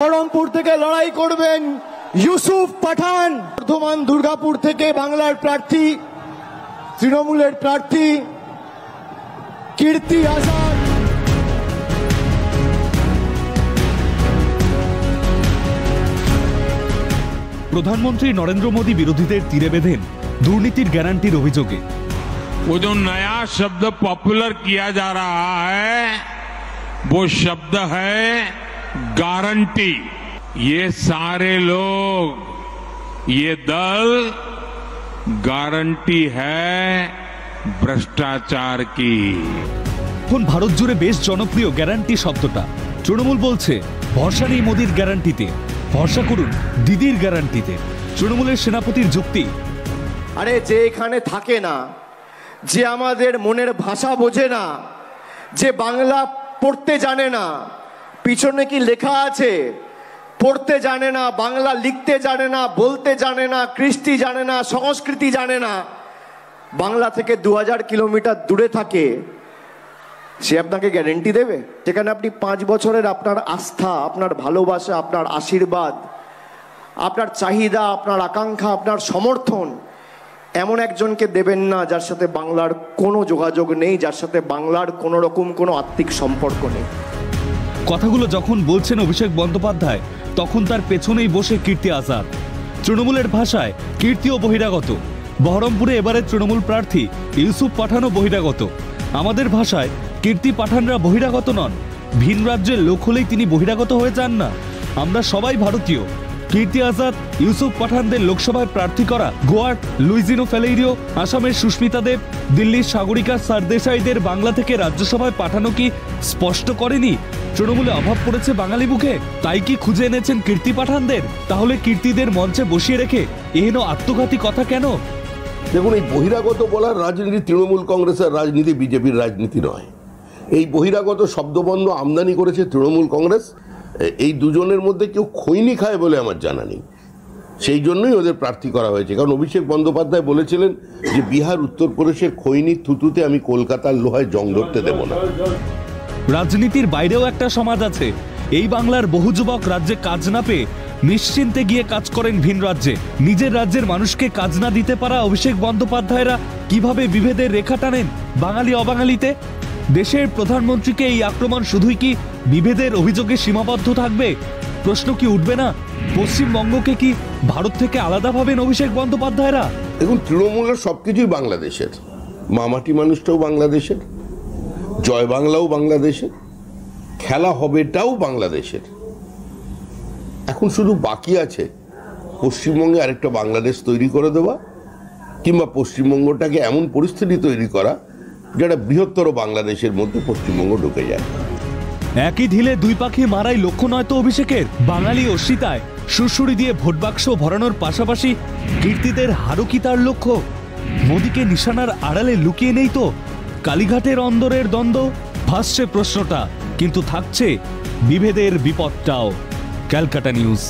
বহরমপুর থেকে লড়াই করবেন ইউসুফ পাঠান। বর্ধমান দুর্গাপুর থেকে বাংলার প্রার্থী, তৃণমূলের প্রার্থী কীর্তি আজাদ। प्रधानमंत्री नरेंद्र मोदी বিরোধীদের তীরে বেঁধেন দুর্নীতির গ্যারান্টির অভিযোগে। वो जो नया शब्द पॉपुलर किया जा रहा है वो शब्द है गारंटी। ये सारे लोग, ये दल गारंटी है भ्रष्टाचार की। এখন ভারত জুড়ে বেশ জনপ্রিয় গ্যারান্টি শব্দটা। তৃণমূল বলছে ভরসা নেই মোদির গ্যারান্টিতে, ভরসা করুন দিদির গ্যারান্টিতে। তৃণমূলের সেনাপতির যুক্তি, আরে যে এখানে থাকে না, যে আমাদের মনের ভাষা বোঝে না, যে বাংলা পড়তে জানে না, পিছনে কি লেখা আছে পড়তে জানে না, বাংলা লিখতে জানে না, বলতে জানে না, কৃষ্টি জানে না, সংস্কৃতি জানে না, বাংলা থেকে 2000 কিলোমিটার দূরে থাকে, সে আপনাকে গ্যারান্টি দেবে? যেখানে আপনি 5 বছরের আপনার আস্থা, আপনার ভালোবাসা, আপনার আশীর্বাদ, আপনার চাহিদা, আপনার আকাঙ্ক্ষা, আপনার সমর্থন এমন একজনকে দেবেন না যার সাথে বাংলার কোনো যোগাযোগ নেই, যার সাথে বাংলার কোনো রকম কোনো আত্মিক সম্পর্ক নেই। কথাগুলো যখন বলছেন অভিষেক বন্দ্যোপাধ্যায়, তখন তার পেছনেই বসে কীর্তি আজাদ। তৃণমূলের ভাষায় কীর্তিও বহিরাগত। বহরমপুরে এবারে তৃণমূল প্রার্থী ইউসুফ পাঠানও বহিরাগত। আমাদের ভাষায় কীর্তি পাঠানরা বহিরাগত নন। ভিন রাজ্যের লোক হলেই তিনি বহিরাগত হয়ে যান না। আমরা সবাই ভারতীয়। কীর্তি আজাদ, ইউসুফ পাঠানদের লোকসভায় প্রার্থী করা গোয়ার লুইজিনো ফেলেইরিও, আসামের সুস্মিতা দেব, দিল্লির সাগরিকা সারদেশাইদের বাংলা থেকে রাজ্যসভায় পাঠানো কি স্পষ্ট করেনি তৃণমূলে অভাব পড়েছে বাঙালি বুকে? তাই কি খুঁজে এনেছেন কীর্তি পাঠানদের? তাহলে কীর্তিদের মঞ্চে বসিয়ে রেখে এহেন আত্মঘাতী কথা কেন? দেখুন, এই বহিরাগত বলার রাজনীতি তৃণমূল কংগ্রেসের রাজনীতি, বিজেপির রাজনীতি নয়। এই বহিরাগত শব্দবন্ধ আমদানি করেছে তৃণমূল কংগ্রেস। এই দুজনের মধ্যে কেউ খৈনি খায় বলে আমার জানা নেই। সেই জন্যই ওদের প্রার্থী করা হয়েছে। কারণ অভিষেক বন্দ্যোপাধ্যায় বলেছিলেন যে বিহার, উত্তরপ্রদেশের খৈনির থুতুতে আমি কলকাতার লোহায় জং ধরতে দেব না। রাজনীতির বাইরেও একটা সমাজ আছে। এই বাংলার বহু যুবক রাজ্যে কাজ না পেয়ে নিশ্চিন্তে গিয়ে কাজ করেন ভিন রাজ্যে। নিজের রাজ্যের মানুষকে কাজ না দিতে পারা অভিষেক বন্দ্যোপাধ্যায়রা কিভাবে বিভেদের রেখা টানেন বাঙালি অবাঙালিতে? দেশের প্রধানমন্ত্রীকে এই আক্রমণ শুধুই কি বিভেদের অভিযোগে সীমাবদ্ধ থাকবে? প্রশ্ন কি উঠবে না, পশ্চিমবঙ্গকে কি ভারত থেকে আলাদা ভাবেন অভিষেক বন্দ্যোপাধ্যায়রা? দেখুন, তৃণমূলের সবকিছুই বাংলাদেশের। মামাটি মানুষটাও বাংলাদেশের, জয় বাংলাও বাংলাদেশের, খেলা হবেটাও বাংলাদেশের। এখন শুধু বাকি আছে পশ্চিমবঙ্গে আরেকটা বাংলাদেশ তৈরি করে দেওয়া, কিংবা পশ্চিমবঙ্গটাকে এমন পরিস্থিতি তৈরি করা যেটা বৃহত্তর বাংলাদেশের মধ্যে পশ্চিমবঙ্গ ঢুকে যায়। একই ঢিলে দুই পাখি মারাই লক্ষ্য নয় তো অভিষেকের। বাঙালি অস্মিতায় সুরসুরি দিয়ে ভোট বাক্স ভরানোর পাশাপাশি কীর্তিদের হারও কি তার লক্ষ্য? মোদীকে নিশানার আড়ালে লুকিয়ে নেই তো কালীঘাটের অন্দরের দ্বন্দ্ব? ভাসছে প্রশ্নটা, কিন্তু থাকছে বিভেদের বিপদটাও। ক্যালকাটা নিউজ।